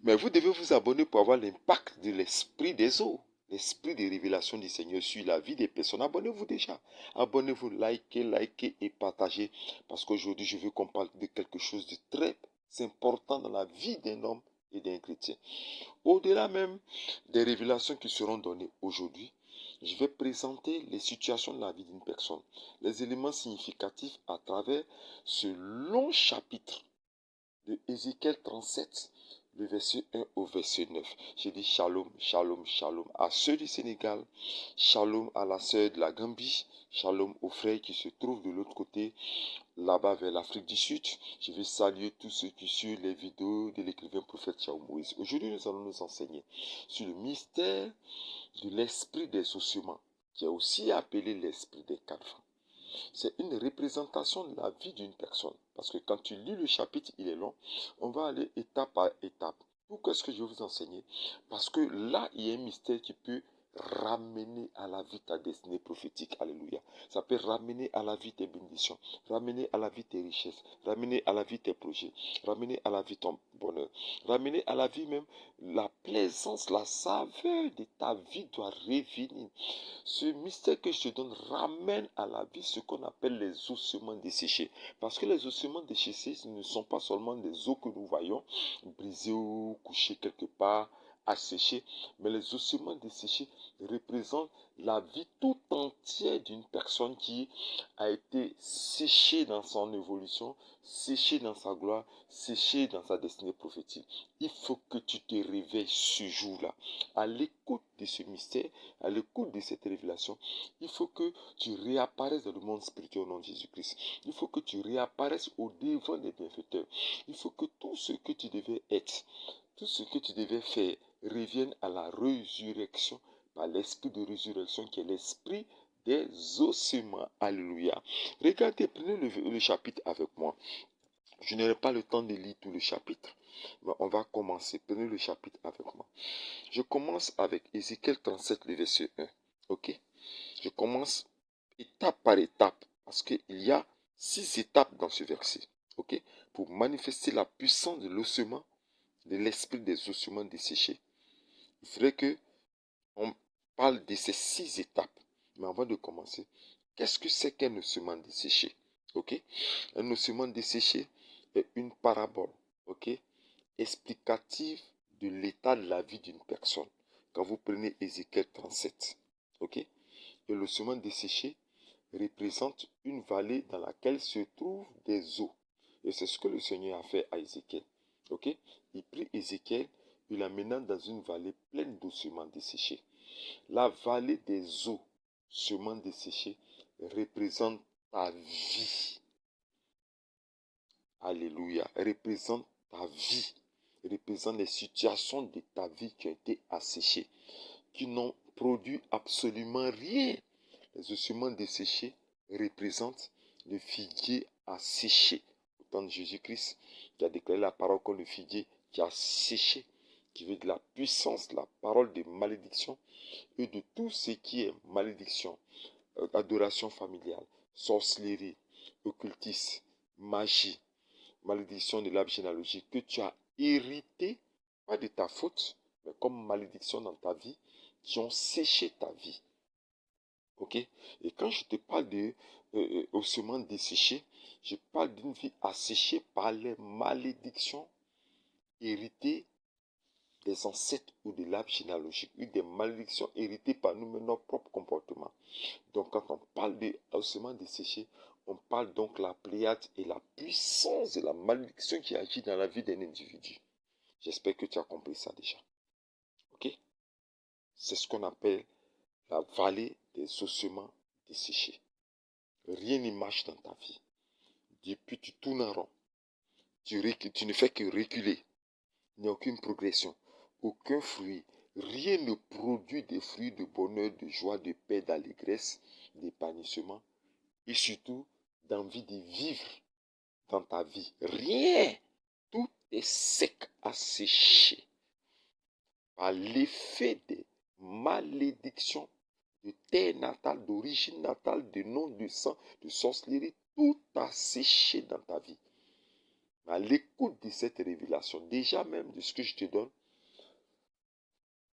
Mais vous devez vous abonner pour avoir l'impact de l'esprit des eaux. L'esprit de révélation du Seigneur sur la vie des personnes. Abonnez-vous déjà. Abonnez-vous, likez et partagez. Parce qu'aujourd'hui, je veux qu'on parle de quelque chose de très important dans la vie d'un homme et d'un chrétien. Au-delà même des révélations qui seront données aujourd'hui, je vais présenter les situations de la vie d'une personne, les éléments significatifs à travers ce long chapitre de Ézéchiel 37, le verset 1 au verset 9. J'ai dit shalom, shalom, shalom à ceux du Sénégal, shalom à la sœur de la Gambie, shalom aux frères qui se trouvent de l'autre côté, là-bas vers l'Afrique du Sud. Je vais saluer tous ceux qui suivent les vidéos de l'écrivain prophète Charles Moïse. Aujourd'hui, nous allons nous enseigner sur le mystère de l'esprit des ossements, qui est aussi appelé l'esprit des cadres. C'est une représentation de la vie d'une personne. Parce que quand tu lis le chapitre, il est long. On va aller étape par étape. Pourquoi est-ce que je vais vous enseigner? Parce que là, il y a un mystère qui peut ramener à la vie ta destinée prophétique. Alléluia. Ça peut ramener à la vie tes bénédictions, ramener à la vie tes richesses, ramener à la vie tes projets, ramener à la vie ton bonheur, ramener à la vie même la plaisance, la saveur de ta vie doit revenir. Ce mystère que je te donne ramène à la vie ce qu'on appelle les ossements desséchés. Parce que les ossements desséchés ne sont pas seulement des os que nous voyons, brisés ou couchés quelque part, asséchés, mais les ossements desséchés représentent la vie tout entière d'une personne qui a été séchée dans son évolution, séchée dans sa gloire, séchée dans sa destinée prophétique. Il faut que tu te réveilles ce jour-là, à l'écoute de ce mystère, à l'écoute de cette révélation. Il faut que tu réapparaisses dans le monde spirituel au nom de Jésus-Christ. Il faut que tu réapparaisses au devant des bienfaiteurs. Il faut que tout ce que tu devais être, tout ce que tu devais faire, revienne à la résurrection, par l'esprit de résurrection qui est l'esprit des ossements. Alléluia. Regardez, prenez le chapitre avec moi. Je n'aurai pas le temps de lire tout le chapitre, mais on va commencer. Prenez le chapitre avec moi. Je commence avec Ézéchiel 37, le verset 1. Ok? Je commence étape par étape, parce qu'il y a 6 étapes dans ce verset. Ok? Pour manifester la puissance de l'ossement, de l'esprit des ossements desséchés. Il faudrait que on parle de ces 6 étapes. Mais avant de commencer, qu'est-ce que c'est qu'un ossement desséché? Ok? Un ossement desséché est une parabole, ok, explicative de l'état de la vie d'une personne. Quand vous prenez Ézéchiel 37, ok, et l'ossement desséché représente une vallée dans laquelle se trouvent des eaux. Et c'est ce que le Seigneur a fait à Ézéchiel. Ok? Il prit Ézéchiel, il l'amena dans une vallée pleine d'ossements desséchés. La vallée des eaux, ossements desséchés, représente ta vie. Alléluia. Représente ta vie. Représente les situations de ta vie qui ont été asséchées, qui n'ont produit absolument rien. Les ossements desséchés représentent le figuier asséché. Au temps de Jésus-Christ, qui a déclaré la parole comme le figuier qui a séché, qui veut de la puissance, la parole de malédiction et de tout ce qui est malédiction, adoration familiale, sorcellerie, occultisme, magie, malédiction de l'arbre généalogique que tu as hérité, pas de ta faute, mais comme malédiction dans ta vie, qui ont séché ta vie. Ok? Et quand je te parle de ossements desséchés, je parle d'une vie asséchée par les malédictions héritées des ancêtres ou de l'arbre généalogique, ou des malédictions héritées par nous-mêmes, notre propre comportement. Donc quand on parle d'ossements desséchés, on parle donc de la pléiade et la puissance de la malédiction qui agit dans la vie d'un individu. J'espère que tu as compris ça déjà. Ok? C'est ce qu'on appelle la vallée des ossements desséchés. Rien ne marche dans ta vie. Depuis, tu tournes en rond. Tu ne fais que reculer. Il n'y a aucune progression, aucun fruit. Rien ne produit des fruits de bonheur, de joie, de paix, d'allégresse, d'épanouissement et surtout d'envie de vivre dans ta vie. Rien. Tout est sec, asséché par l'effet des malédictions de terre natale, d'origine natale, de nom, de sang, de sorcellerie. Tout a séché dans ta vie. À l'écoute de cette révélation, déjà même de ce que je te donne,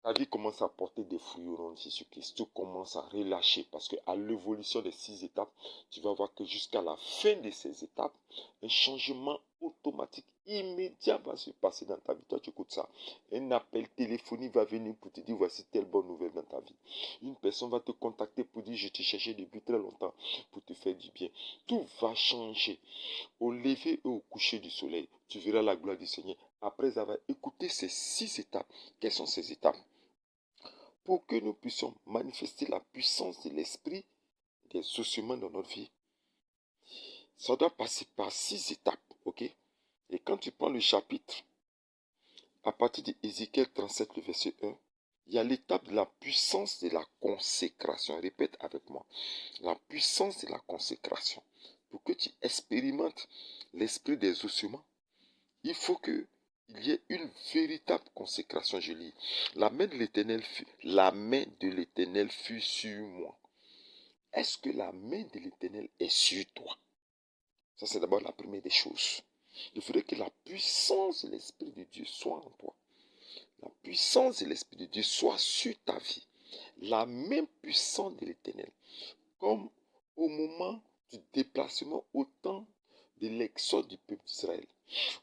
ta vie commence à porter des fruits au nom de Jésus-Christ. Tu commences à relâcher parce qu'à l'évolution des 6 étapes, tu vas voir que jusqu'à la fin de ces étapes, un changement automatique immédiat va se passer dans ta vie. Toi, tu écoutes ça. Un appel téléphonique va venir pour te dire voici telle bonne nouvelle dans ta vie. Une personne va te contacter pour dire je te cherchais depuis très longtemps pour te faire du bien. Tout va changer. Au lever et au coucher du soleil, tu verras la gloire du Seigneur. Après avoir écouté ces 6 étapes, quelles sont ces étapes? Pour que nous puissions manifester la puissance de l'esprit des ossements dans notre vie, ça doit passer par 6 étapes, ok? Et quand tu prends le chapitre, à partir de Ézéchiel 37, le verset 1, il y a l'étape de la puissance de la consécration. Répète avec moi. La puissance de la consécration. Pour que tu expérimentes l'esprit des ossements, il faut qu'il y ait une véritable consécration. Je lis. La main de l'Éternel fut sur moi. Est-ce que la main de l'Éternel est sur toi? Ça, c'est d'abord la première des choses. Il faudrait que la puissance de l'Esprit de Dieu soit en toi. La puissance de l'Esprit de Dieu soit sur ta vie. La même puissance de l'Éternel. Comme au moment du déplacement au temps de l'exode du peuple d'Israël.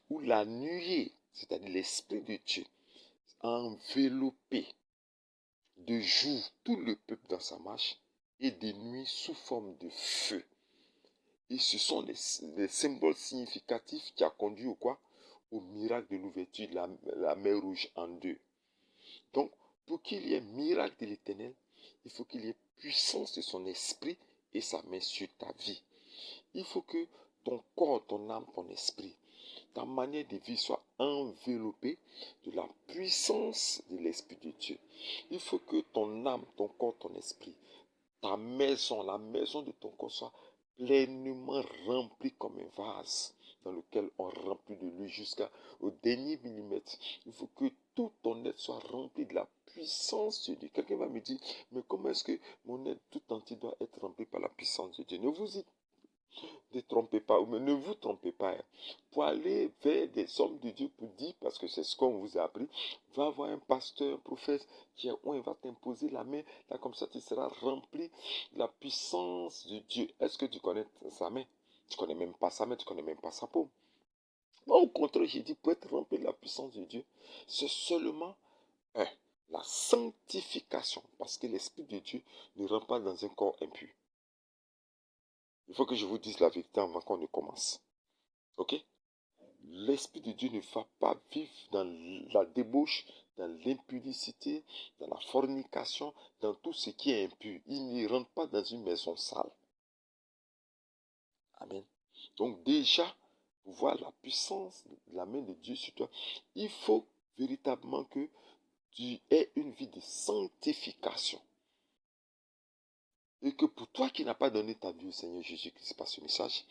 Où la nuée, c'est-à-dire l'Esprit de Dieu, a enveloppé de jour tout le peuple dans sa marche et de nuit sous forme de feu. Et ce sont les symboles significatifs qui a conduit au quoi? Au miracle de l'ouverture de la mer Rouge en deux. Donc, pour qu'il y ait miracle de l'Éternel, il faut qu'il y ait puissance de son esprit et sa main sur ta vie. Il faut que ton corps, ton âme, ton esprit, ta manière de vivre soit enveloppée de la puissance de l'Esprit de Dieu. Il faut que ton âme, ton corps, ton esprit, ta maison, la maison de ton corps soit pleinement remplie comme un vase dans lequel on remplit de l'huile jusqu'au dernier millimètre. Il faut que tout ton être soit rempli de la puissance de Dieu. Quelqu'un va me dire, mais comment est-ce que mon être tout entier doit être rempli par la puissance de Dieu? Ne trompez pas, ne vous trompez pas. Pour aller vers des hommes de Dieu pour dire, parce que c'est ce qu'on vous a appris, va voir un pasteur, un prophète, qui va t'imposer la main, là comme ça tu seras rempli de la puissance de Dieu. Est-ce que tu connais sa main? Tu ne connais même pas sa main, tu ne connais même pas sa peau. Moi, au contraire, j'ai dit, pour être rempli de la puissance de Dieu, c'est seulement la sanctification, parce que l'Esprit de Dieu ne rentre pas dans un corps impur. Il faut que je vous dise la vérité avant qu'on ne commence. Ok? L'Esprit de Dieu ne va pas vivre dans la débauche, dans l'impudicité, dans la fornication, dans tout ce qui est impur. Il ne rentre pas dans une maison sale. Amen. Donc déjà, pour voir la puissance de la main de Dieu sur toi, il faut véritablement que tu aies une vie de sanctification. Et que pour toi qui n'as pas donné ta vie au Seigneur Jésus-Christ par ce message,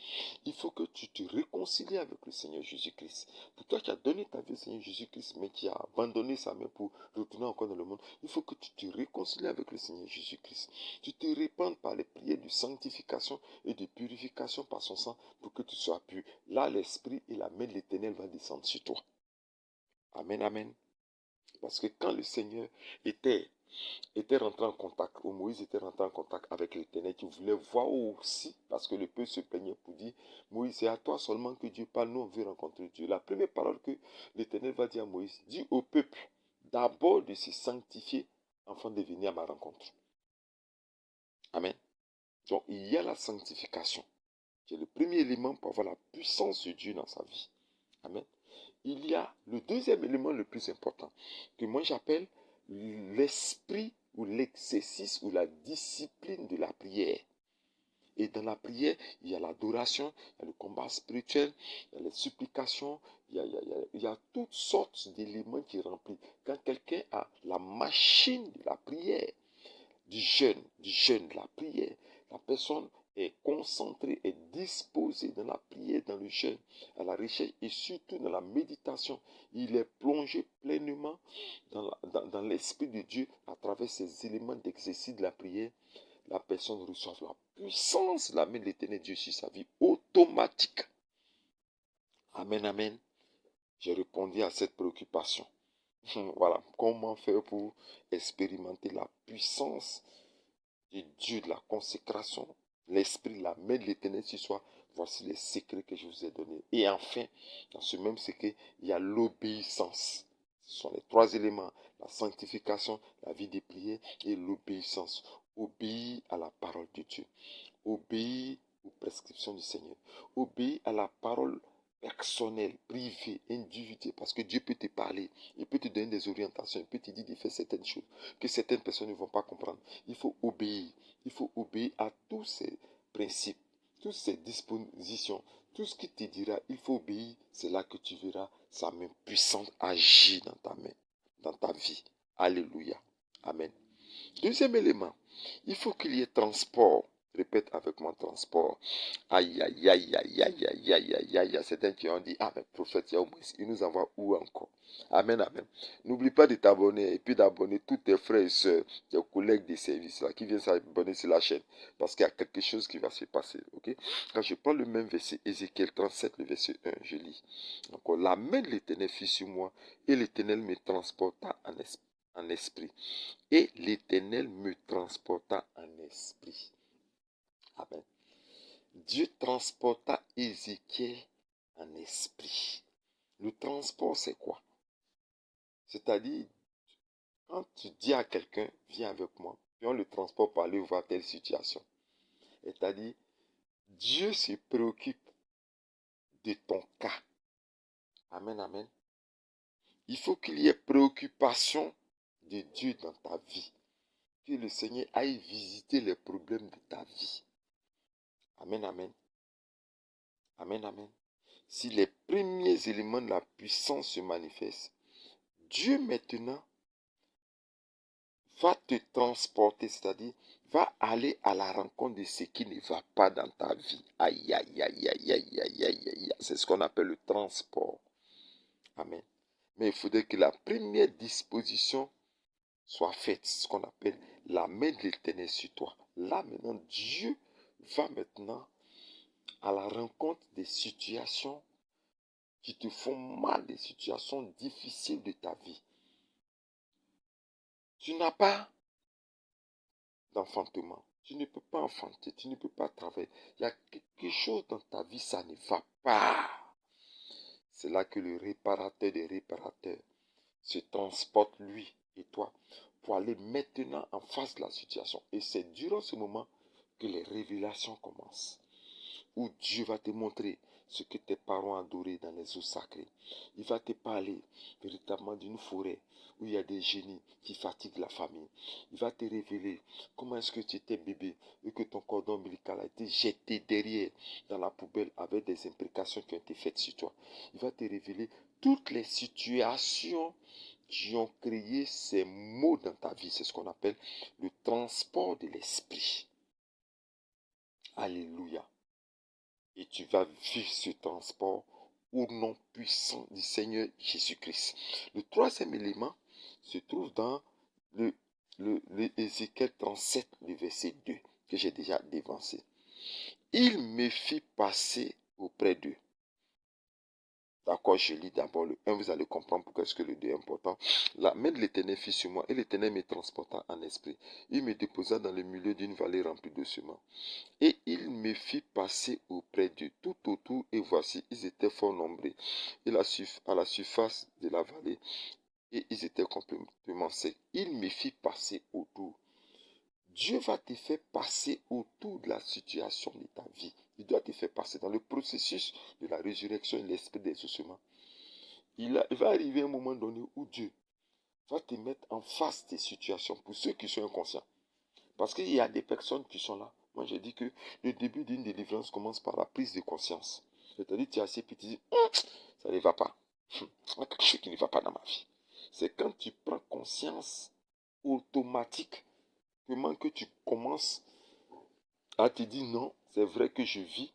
il faut que tu te réconcilies avec le Seigneur Jésus-Christ. Pour toi qui as donné ta vie au Seigneur Jésus-Christ, mais qui a abandonné sa main pour retourner encore dans le monde, il faut que tu te réconcilies avec le Seigneur Jésus-Christ. Tu te répandes par les prières de sanctification et de purification par son sang pour que tu sois pur. Là, l'Esprit et la main de l'Éternel va descendre sur toi. Amen, amen. Parce que quand le Seigneur était rentré en contact, ou Moïse était rentré en contact avec l'Éternel, qui voulait voir aussi, parce que le peuple se plaignait pour dire, Moïse, c'est à toi seulement que Dieu parle, nous on veut rencontrer Dieu. La première parole que l'Éternel va dire à Moïse, dis au peuple, d'abord de se sanctifier, afin de venir à ma rencontre. Amen. Donc il y a la sanctification, qui est le premier élément pour avoir la puissance de Dieu dans sa vie. Amen. Il y a le deuxième élément le plus important, que moi j'appelle l'esprit ou l'exercice ou la discipline de la prière. Et dans la prière, il y a l'adoration, il y a le combat spirituel, il y a les supplications, il y a toutes sortes d'éléments qui remplissent. Quand quelqu'un a la machine de la prière, du jeûne, de la prière, la personne est concentrée, est disposée dans la prière, dans le jeûne, à la recherche et surtout dans la méditation. Il est plongé pleinement dans l'Esprit de Dieu à travers ces éléments d'exercice de la prière. La personne reçoit la puissance, la main de l'Éternel Dieu sur sa vie automatique. Amen, amen. J'ai répondu à cette préoccupation. Voilà, comment faire pour expérimenter la puissance de Dieu, de la consécration, l'esprit, la main de l'Éternel sur soi. Voici les secrets que je vous ai donnés. Et enfin, dans ce même secret, il y a l'obéissance. Ce sont les trois éléments, la sanctification, la vie des prières et l'obéissance. Obéir à la parole de Dieu. Obéir aux prescriptions du Seigneur. Obéir à la parole personnelle, privée, individuelle, parce que Dieu peut te parler, il peut te donner des orientations, il peut te dire de faire certaines choses que certaines personnes ne vont pas comprendre. Il faut obéir à tous ces principes, toutes ces dispositions, tout ce qu'il te dira, il faut obéir. C'est là que tu verras sa main puissante agir dans ta main, dans ta vie. Alléluia. Amen. Deuxième élément, il faut qu'il y ait transport. Répète avec moi, transport. Aïe, aïe, aïe, aïe, aïe, aïe, aïe, aïe, aïe. Il y a certains qui ont dit, ah mais prophète, il nous envoie où encore? Amen, amen. N'oublie pas de t'abonner et puis d'abonner tous tes frères et sœurs, tes collègues des services là, qui viennent s'abonner sur la chaîne. Parce qu'il y a quelque chose qui va se passer. Ok? Quand je prends le même verset, Ézéchiel 37, le verset 1, je lis. Donc, la main de l'Éternel fut sur moi et l'Éternel me transporta en esprit. Et l'Éternel me transporta en esprit. Amen. Dieu transporta Ézéchiel en esprit. Le transport, c'est quoi? C'est-à-dire, quand tu dis à quelqu'un, viens avec moi, puis on le transporte pour aller voir telle situation. C'est-à-dire, Dieu se préoccupe de ton cas. Amen, amen. Il faut qu'il y ait préoccupation de Dieu dans ta vie. Que le Seigneur aille visiter les problèmes de ta vie. Amen, amen. Amen, amen. Si les premiers éléments de la puissance se manifestent, Dieu maintenant va te transporter, c'est-à-dire va aller à la rencontre de ce qui ne va pas dans ta vie. Aïe, aïe, aïe, aïe, aïe, aïe, aïe, aïe. C'est ce qu'on appelle le transport. Amen. Mais il faudrait que la première disposition soit faite, ce qu'on appelle la main de l'Éternel sur toi. Là maintenant, Dieu va maintenant à la rencontre des situations qui te font mal, des situations difficiles de ta vie. Tu n'as pas d'enfantement. Tu ne peux pas enfanter, tu ne peux pas travailler. Il y a quelque chose dans ta vie, ça ne va pas. C'est là que le réparateur des réparateurs se transporte, lui et toi, pour aller maintenant en face de la situation. Et c'est durant ce moment que les révélations commencent. Où Dieu va te montrer ce que tes parents adoraient dans les eaux sacrées. Il va te parler véritablement d'une forêt où il y a des génies qui fatiguent la famille. Il va te révéler comment est-ce que tu étais bébé et que ton cordon ombilical a été jeté derrière dans la poubelle avec des imprécations qui ont été faites sur toi. Il va te révéler toutes les situations qui ont créé ces maux dans ta vie. C'est ce qu'on appelle le transport de l'esprit. Alléluia. Et tu vas vivre ce transport au nom puissant du Seigneur Jésus-Christ. Le troisième élément se trouve dans le Ézéchiel 37, le verset 2, que j'ai déjà dévancé. Il me fit passer auprès d'eux. D'accord, je lis d'abord le 1, vous allez comprendre pourquoi est-ce que le 2 est important. La main de l'Éternel fut sur moi, et l'Éternel me transporta en esprit. Il me déposa dans le milieu d'une vallée remplie de sements. Et il me fit passer auprès d'eux tout autour, et voici, ils étaient fort nombreux, et à la surface de la vallée, et ils étaient complètement secs. Il me fit passer autour. Dieu va te faire passer autour de la situation de ta vie. Il doit te faire passer dans le processus de la résurrection et l'esprit des ossements. Il va arriver un moment donné où Dieu va te mettre en face des situations pour ceux qui sont inconscients. Parce qu'il y a des personnes qui sont là. Moi, je dis que le début d'une délivrance commence par la prise de conscience. C'est-à-dire, tu es assez petit, tu dis, ça ne va pas. Il y a quelque chose qui ne va pas dans ma vie. C'est quand tu prends conscience automatiquement que tu commences à te dire, non, c'est vrai que je vis,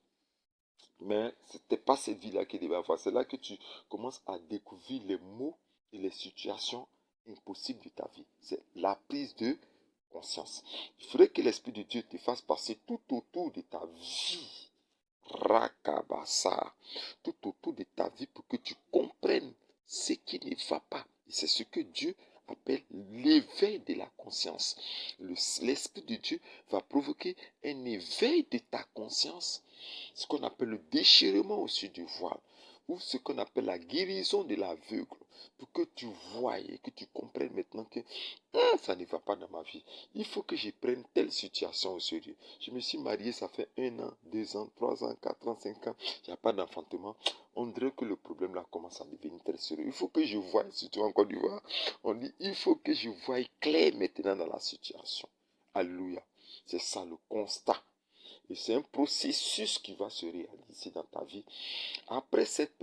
mais ce n'était pas cette vie-là qui devait avoir. C'est là que tu commences à découvrir les mots et les situations impossibles de ta vie. C'est la prise de conscience. Il faudrait que l'Esprit de Dieu te fasse passer tout autour de ta vie Rakabasa, tout autour de ta vie pour que tu comprennes ce qui ne va pas. Et c'est ce que Dieu appelle l'éveil de la conscience. L'Esprit de Dieu va provoquer un éveil de ta conscience, ce qu'on appelle le déchirement aussi du voile, ou ce qu'on appelle la guérison de l'aveugle, pour que tu voies et que tu comprennes maintenant que ça ne va pas dans ma vie. Il faut que je prenne telle situation au sérieux. Je me suis marié, ça fait 1 an, 2 ans, 3 ans, 4 ans, 5 ans. Il n'y a pas d'enfantement. On dirait que le problème là commence à devenir très sérieux. Il faut que je voie, surtout en Côte d'Ivoire, on dit il faut que je voie clair maintenant dans la situation. Alléluia. C'est ça le constat. Et c'est un processus qui va se réaliser dans ta vie. Après cette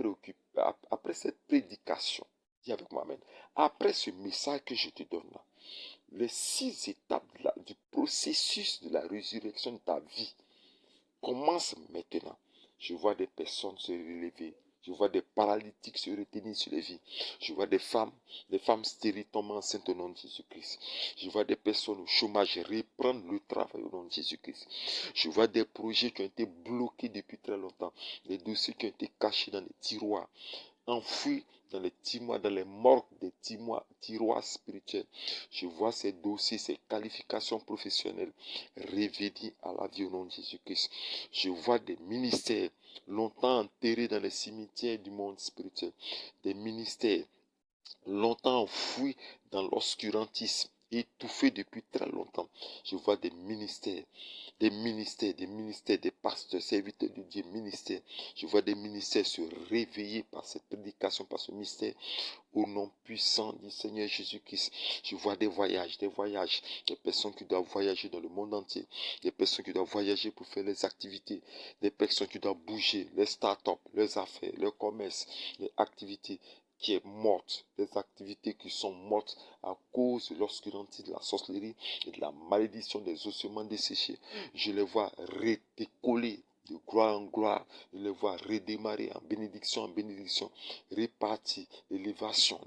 prédication, dis avec moi, amen. Après ce message que je te donne là, les 6 étapes du processus de la résurrection de ta vie commencent maintenant. Je vois des personnes se relever. Je vois des paralytiques se retenir sur les vies. Je vois des femmes stériles tomber enceintes au nom de Jésus-Christ. Je vois des personnes au chômage reprendre le travail au nom de Jésus-Christ. Je vois des projets qui ont été bloqués depuis très longtemps. Des dossiers qui ont été cachés dans les tiroirs, enfouis dans les tiroirs, dans les morgues des tiroirs spirituels. Je vois ces dossiers, ces qualifications professionnelles révélées à la vie au nom de Jésus-Christ. Je vois des ministères longtemps enterrés dans les cimetières du monde spirituel. Des ministères longtemps enfouis dans l'obscurantisme, étouffés depuis très longtemps. Je vois des ministères, des pasteurs, serviteurs de Dieu, ministères. Je vois des ministères se réveiller par cette prédication, par ce mystère, au nom puissant du Seigneur Jésus-Christ. Je vois des voyages, des personnes qui doivent voyager dans le monde entier, des personnes qui doivent voyager pour faire les activités, des personnes qui doivent bouger, les start-up, leurs affaires, leur commerce, les activités qui est morte, des activités qui sont mortes à cause de l'obscurantisme, de la sorcellerie et de la malédiction des ossements desséchés. Je les vois redécoller de gloire en gloire. Je les vois redémarrer en bénédiction, répartir, l'élévation.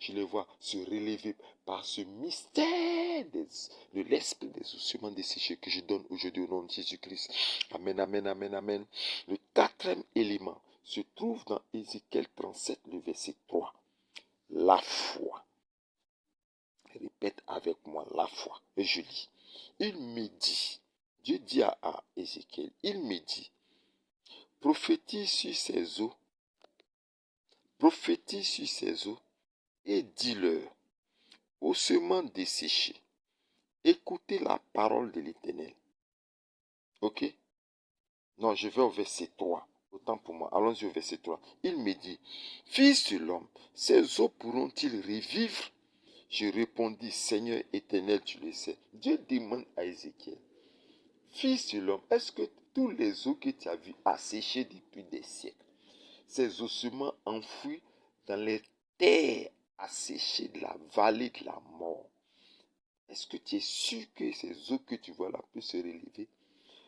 Je les vois se relever par ce mystère de l'esprit des ossements desséchés que je donne aujourd'hui au nom de Jésus-Christ. Amen, amen, amen, amen. Le 4e élément se trouve dans Ézéchiel 37, le verset 3. La foi. Répète avec moi, la foi. Et je lis. Il me dit, Dieu dit à Ézéchiel, il me dit, prophétise sur ces eaux et dis-leur, ossements desséchés, écoutez la parole de l'Éternel. Ok? Non, je vais au verset 3. Autant pour moi. Allons-y au verset 3. Il me dit, fils de l'homme, ces eaux pourront-ils revivre? Je répondis, Seigneur éternel, tu le sais. Dieu demande à Ézéchiel, fils de l'homme, est-ce que tous les eaux que tu as vues asséchées depuis des siècles, ces ossements enfouis dans les terres asséchées de la vallée de la mort, est-ce que tu es sûr que ces eaux que tu vois là peuvent se relever?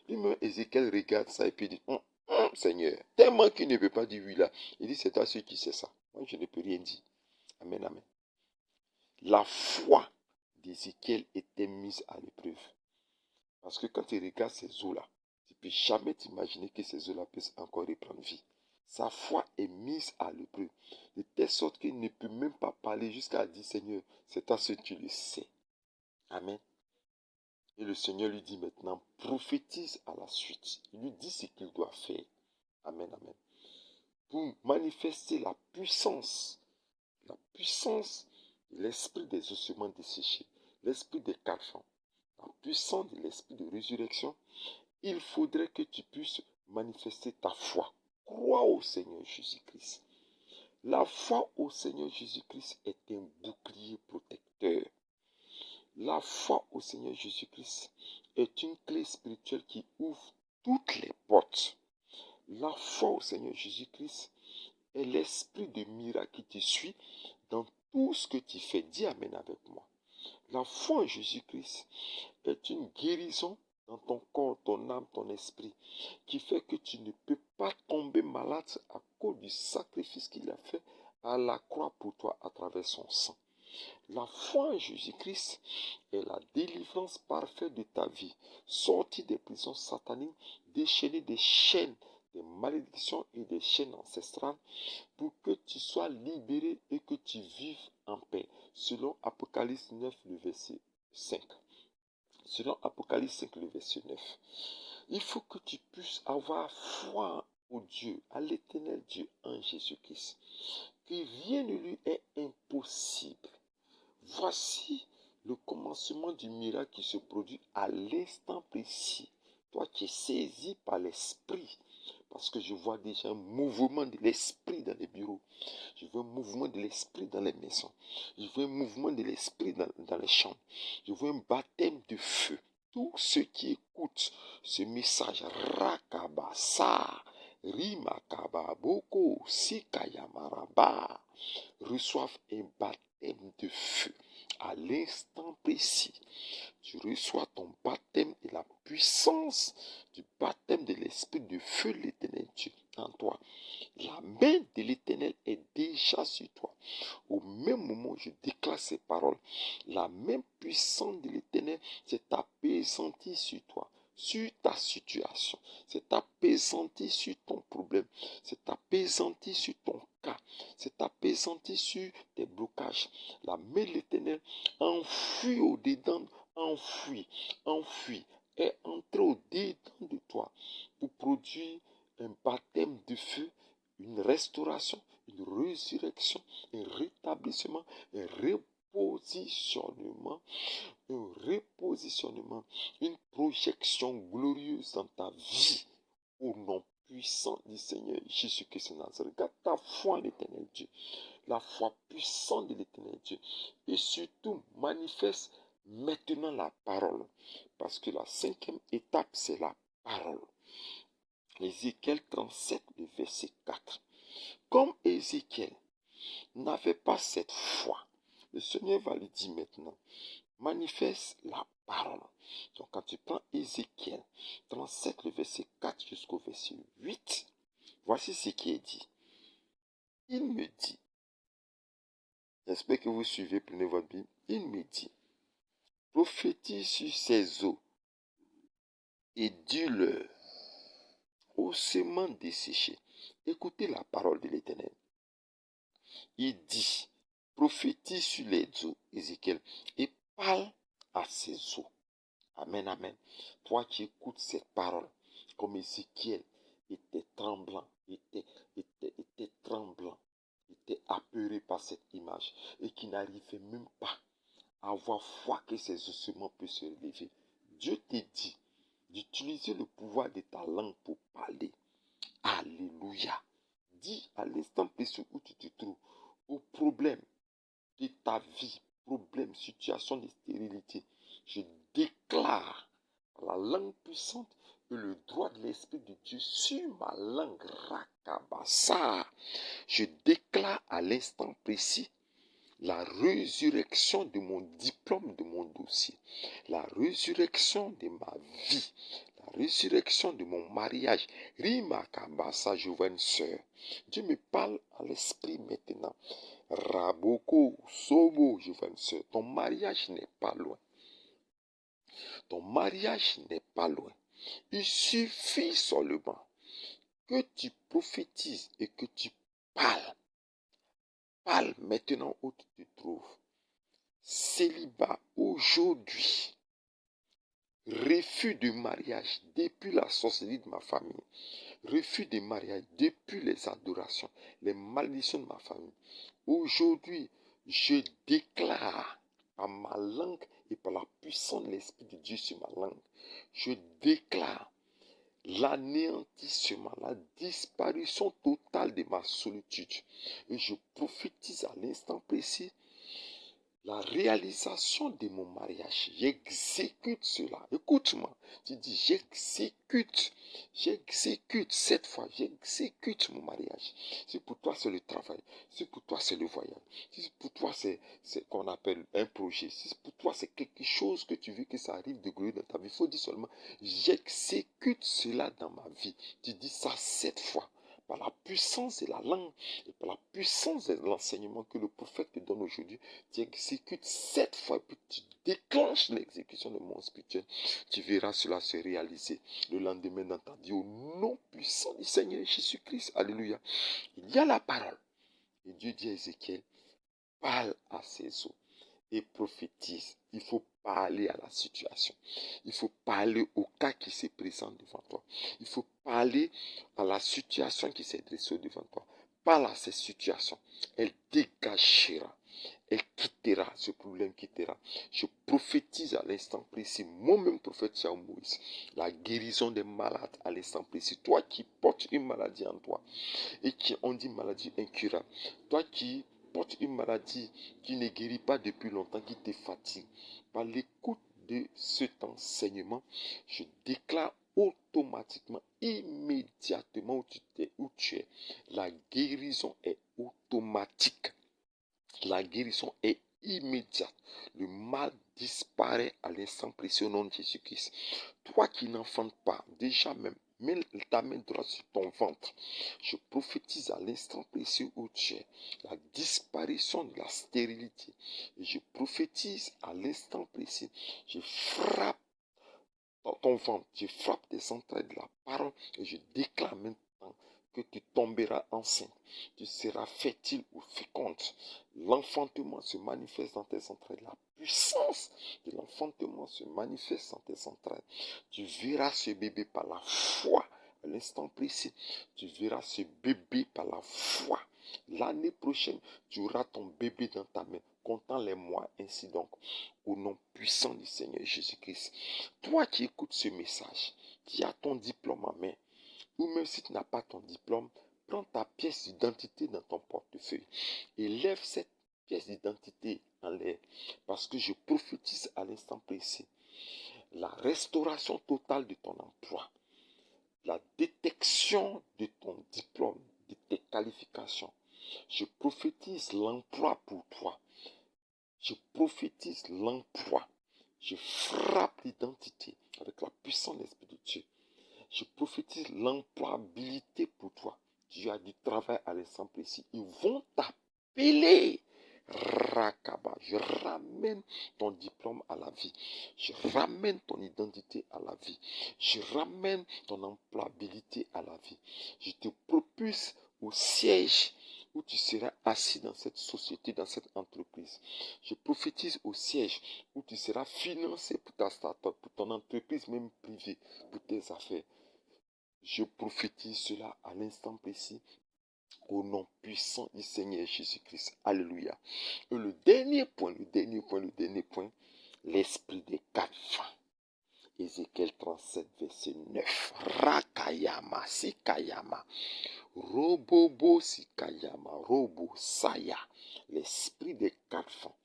Lui-même, Ézéchiel regarde ça et puis dit, Seigneur, tellement qu'il ne peut pas dire oui là. Il dit, c'est toi celui qui sais ça. Moi, je ne peux rien dire. Amen, amen. La foi d'Ézéchiel était mise à l'épreuve. Parce que quand tu regardes ces eaux-là, tu ne peux jamais t'imaginer que ces eaux-là puissent encore reprendre vie. Sa foi est mise à l'épreuve. De telle sorte qu'il ne peut même pas parler jusqu'à dire, Seigneur, c'est toi ce que tu le sais. Amen. Et le Seigneur lui dit maintenant, prophétise à la suite. Il lui dit ce qu'il doit faire. Amen, amen. Pour manifester la puissance de l'esprit des ossements desséchés, l'esprit des 4 ans, la puissance de l'esprit de résurrection, il faudrait que tu puisses manifester ta foi. Crois au Seigneur Jésus-Christ. La foi au Seigneur Jésus-Christ est un bouclier protecteur. La foi au Seigneur Jésus-Christ est une clé spirituelle qui ouvre toutes les portes. La foi au Seigneur Jésus-Christ est l'esprit de miracle qui te suit dans tout ce que tu fais. Dis Amen avec moi. La foi en Jésus-Christ est une guérison dans ton corps, ton âme, ton esprit, qui fait que tu ne peux pas tomber malade à cause du sacrifice qu'il a fait à la croix pour toi à travers son sang. La foi en Jésus-Christ est la délivrance parfaite de ta vie. Sortir des prisons sataniques, déchaîner des chaînes, des malédictions et des chaînes ancestrales pour que tu sois libéré et que tu vives en paix. Selon Apocalypse 9, le verset 5. Selon Apocalypse 5, le verset 9. Il faut que tu puisses avoir foi au Dieu, à l'éternel Dieu, en Jésus-Christ. Que rien ne lui est impossible. Voici le commencement du miracle qui se produit à l'instant précis. Toi, tu es saisi par l'esprit. Parce que je vois déjà un mouvement de l'esprit dans les bureaux. Je vois un mouvement de l'esprit dans les maisons. Je vois un mouvement de l'esprit dans les chambres. Je vois un baptême de feu. Tous ceux qui écoutent ce message, Rakabasa, Rimakaba, Boko, Sikayamaraba, reçoivent un baptême de feu. À l'instant précis, tu reçois ton baptême et la puissance du baptême de l'esprit de feu de l'éternel Dieu en toi. La main de l'éternel est déjà sur toi. Au même moment, je déclare ces paroles. La main puissante de l'éternel s'est apaisantie sur toi, sur ta situation. C'est apaisantie sur ton problème. C'est apaisantie sur ton cas. C'est apaisantie sur tes blocages. La main de l'éternel enfuit au-dedans, enfuit, est entrée au-dedans de toi pour produire un baptême de feu, une restauration, une résurrection, un rétablissement, un repositionnement, une projection glorieuse dans ta vie au nom puissant du Seigneur Jésus-Christ de Nazareth. Garde ta foi en l'éternel Dieu, la foi puissante de l'éternel Dieu, et surtout manifeste maintenant la parole, parce que la cinquième étape, c'est la parole. Ézéchiel 37, le verset 4. Comme Ézéchiel n'avait pas cette foi, le Seigneur va lui dire maintenant, manifeste la parole. Donc quand tu prends Ézéchiel 37, le verset 4 jusqu'au verset 8, voici ce qui est dit. Il me dit, j'espère que vous suivez, prenez votre Bible, il me dit, prophétise sur ces eaux et dis-leur aux semences desséchées. Écoutez la parole de l'Éternel. Il dit, prophétise sur les eaux, Ézéchiel, et parle à ces eaux. Amen, amen. Toi qui écoutes cette parole, comme Ézéchiel était tremblant, était apeuré par cette image, et qui n'arrivait même pas à avoir foi que ses ossements peuvent se relever. Dieu te dit d'utiliser le pouvoir de ta langue pour parler. Alléluia. Dis à l'instant précis où tu te trouves, au problème de ta vie, problème, situation de stérilité, je déclare la langue puissante et le droit de l'Esprit de Dieu sur ma langue, Rakabasa. Je déclare à l'instant précis la résurrection de mon diplôme, de mon dossier, la résurrection de ma vie, la résurrection de mon mariage. Rimakabasa, je vois une soeur. Dieu me parle à l'esprit maintenant. Raboko, Sobo, je vois une soeur. Ton mariage n'est pas loin. Ton mariage n'est pas loin. Il suffit seulement que tu prophétises et que tu parles. Parle maintenant où tu te trouves. Célibat aujourd'hui, refus de mariage depuis la sorcellerie de ma famille, refus de mariage depuis les adorations, les malédictions de ma famille. Aujourd'hui, je déclare par ma langue et par la puissance de l'Esprit de Dieu sur ma langue, je déclare l'anéantissement, la disparition totale de ma solitude. Et je prophétise à l'instant précis la réalisation de mon mariage. J'exécute cela. Écoute-moi. Tu dis, j'exécute cette fois, j'exécute mon mariage. Si pour toi c'est le travail, si pour toi c'est le voyage, si pour toi c'est qu'on appelle un projet, si pour toi c'est quelque chose que tu veux que ça arrive de glorieux dans ta vie, il faut dire seulement, j'exécute cela dans ma vie. Tu dis ça 7 fois. par la puissance de la langue et par la puissance de l'enseignement que le prophète te donne aujourd'hui, tu exécutes 7 fois, puis tu déclenches l'exécution de mon spirituel. Tu verras cela se réaliser le lendemain dans ta vie au nom puissant du Seigneur Jésus-Christ. Alléluia. Il y a la parole. Et Dieu dit à Ézéchiel, parle à ces eaux et prophétise. Il faut parler à la situation. Il faut parler au cas qui se présente devant toi. Il faut parler à la situation qui s'est dressée devant toi. Parle à ces situations. Elle dégagera. Elle quittera. Ce problème quittera. Je prophétise à l'instant précis. Moi-même, prophète Saul Moïse. La guérison des malades à l'instant précis. Toi qui portes une maladie en toi et qui on dit maladie incurable. Toi qui portes une maladie qui ne guérit pas depuis longtemps, qui te fatigue. Par l'écoute de cet enseignement, je déclare automatiquement, immédiatement où tu es, la guérison est automatique. La guérison est immédiate. Le mal disparaît à l'instant précis au nom de Jésus-Christ. Toi qui n'enfantes pas, déjà même, mets ta main droite sur ton ventre. Je prophétise à l'instant précis où tu es la disparition de la stérilité. Et je prophétise à l'instant précis. Je frappe dans ton ventre. Je frappe tes entrailles de la parole et je déclare maintenant que tu tomberas enceinte. Tu seras fertile ou féconde. L'enfantement se manifeste dans tes entrailles. La puissance de l'enfantement se manifeste dans tes entrailles. Tu verras ce bébé par la foi. À l'instant précis, tu verras ce bébé par la foi. L'année prochaine, tu auras ton bébé dans ta main. Comptant les mois, ainsi donc, au nom puissant du Seigneur Jésus-Christ. Toi qui écoutes ce message, qui as ton diplôme en main, ou même si tu n'as pas ton diplôme, prends ta pièce d'identité dans ton portefeuille et lève cette pièce d'identité en l'air, parce que je prophétise à l'instant précis la restauration totale de ton emploi, la détection de ton diplôme, de tes qualifications. Je prophétise l'emploi pour toi. Je prophétise l'emploi. Je frappe l'identité avec la puissance de l'Esprit de Dieu. Je prophétise l'employabilité pour toi. Tu as du travail à l'instant précis. Ils vont t'appeler. Rakaba. Je ramène ton diplôme à la vie. Je ramène ton identité à la vie. Je ramène ton employabilité à la vie. Je te propulse au siège où tu seras assis dans cette société, dans cette entreprise. Je prophétise au siège où tu seras financé pour ta start-up, pour ton entreprise même privée, pour tes affaires. Je prophétise cela à l'instant précis au nom puissant du Seigneur Jésus-Christ. Alléluia. Et le dernier point, l'esprit des 4 vents. Ézéchiel 37, verset 9. Rakayama, Sikayama, Robobo, Sikayama, Robo, Saya. L'esprit des 4 vents.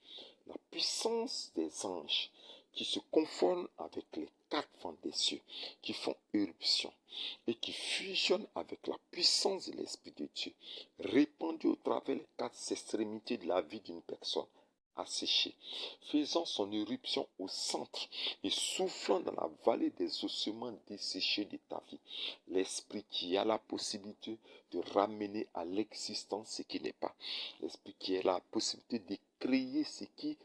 La puissance des anges qui se confondent avec les 4 vents des cieux, qui font éruption et qui fusionnent avec la puissance de l'Esprit de Dieu, répandue au travers les 4 extrémités de la vie d'une personne asséchée, faisant son éruption au centre et soufflant dans la vallée des ossements desséchés de ta vie. L'Esprit qui a la possibilité de ramener à l'existence ce qui n'est pas. L'Esprit qui a la possibilité de créer ce qui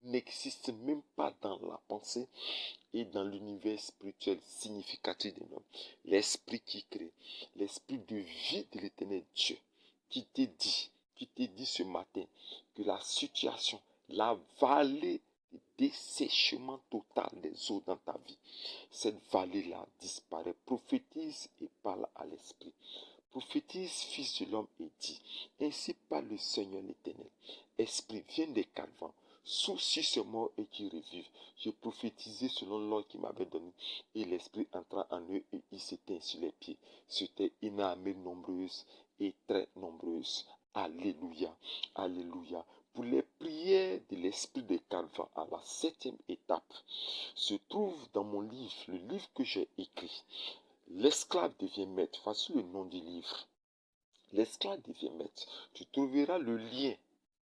n'existe même pas dans la pensée et dans l'univers spirituel significatif de l'homme. L'Esprit qui crée, l'Esprit de vie de l'Éternel Dieu, qui te dit ce matin que la situation, la vallée de dessèchement total des eaux dans ta vie, cette vallée-là disparaît. Prophétise et parle à l'Esprit. Prophétise, fils de l'homme, et dit, ainsi parle le Seigneur l'Éternel. Esprit, viens des 4 vents, souffle sur ces morts et qui revivent. Je prophétisais selon l'ordre qu'il m'avait donné, et l'Esprit entra en eux et ils s'éteignent sur les pieds. C'était une armée nombreuse et très nombreuse. Alléluia, alléluia. Pour les prières de l'Esprit des 4 vents à la 7e étape, se trouve dans mon livre, le livre que j'ai écrit. L'esclave devient maître. Voici le nom du livre. L'esclave devient maître. Tu trouveras le lien,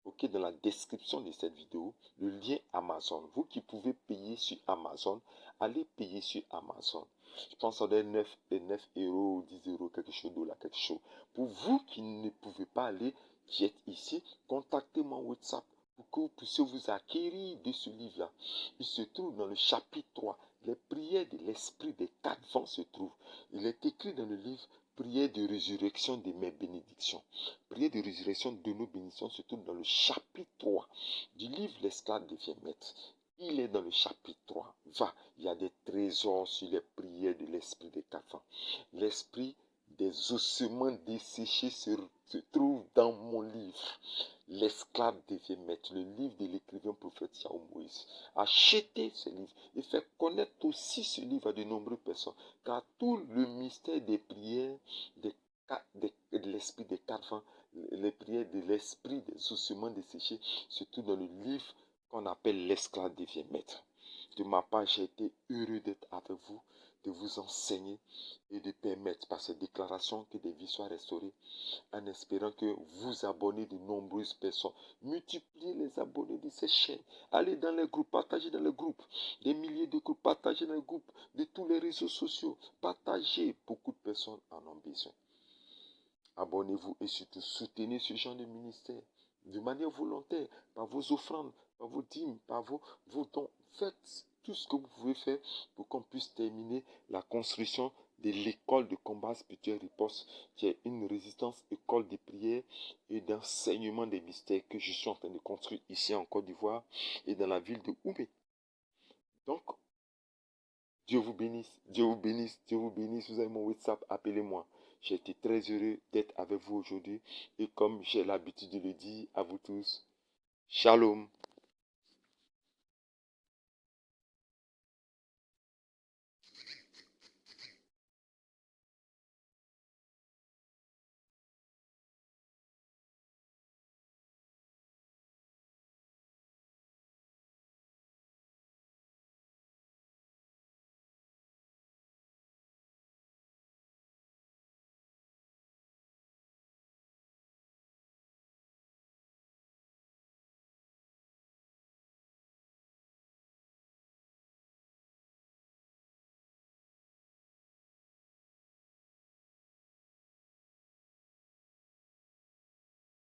dans la description de cette vidéo, le lien Amazon. Vous qui pouvez payer sur Amazon, allez payer sur Amazon. Je pense que ça doit être 9 euros, 10 euros, quelque chose de là, quelque chose. Pour vous qui ne pouvez pas aller, qui êtes ici, contactez mon WhatsApp pour que vous puissiez vous acquérir de ce livre-là. Il se trouve dans le chapitre 3. Les prières de l'esprit des 4 vents se trouvent. Il est écrit dans le livre prière de résurrection de mes bénédictions. Prière de résurrection de nos bénédictions se trouve dans le chapitre 3 du livre L'esclave devient maître. Il est dans le chapitre 3. Va, il y a des trésors sur les prières de l'esprit des 4 vents. L'esprit des ossements desséchés se trouve dans mon livre. L'esclave devient maître, le livre de l'écrivain prophète Yahweh Moïse. Achetez ce livre et faites connaître aussi ce livre à de nombreuses personnes. Car tout le mystère des prières de l'esprit des 4 vents, les prières de l'esprit des ossements desséchés, se trouve dans le livre qu'on appelle l'esclave devient maître. De ma part, j'ai été heureux d'être avec vous, de vous enseigner et de permettre par ces déclarations que des vies soient restaurées, en espérant que vous abonnez de nombreuses personnes. Multipliez les abonnés de ces chaînes. Allez dans les groupes, partagez dans les groupes. Des milliers de groupes, partagez dans les groupes de tous les réseaux sociaux. Partagez, beaucoup de personnes en ont besoin. Abonnez-vous et surtout soutenez ce genre de ministère de manière volontaire, par vos offrandes, par vos dîmes, par vos dons. Faites tout ce que vous pouvez faire pour qu'on puisse terminer la construction de l'école de combat spirituel riposte, qui est une résistance école de prière et d'enseignement des mystères que je suis en train de construire ici en Côte d'Ivoire et dans la ville de Oumé. Donc, Dieu vous bénisse, Dieu vous bénisse, Dieu vous bénisse. Vous avez mon WhatsApp, appelez-moi. J'ai été très heureux d'être avec vous aujourd'hui. Et comme j'ai l'habitude de le dire à vous tous, Shalom.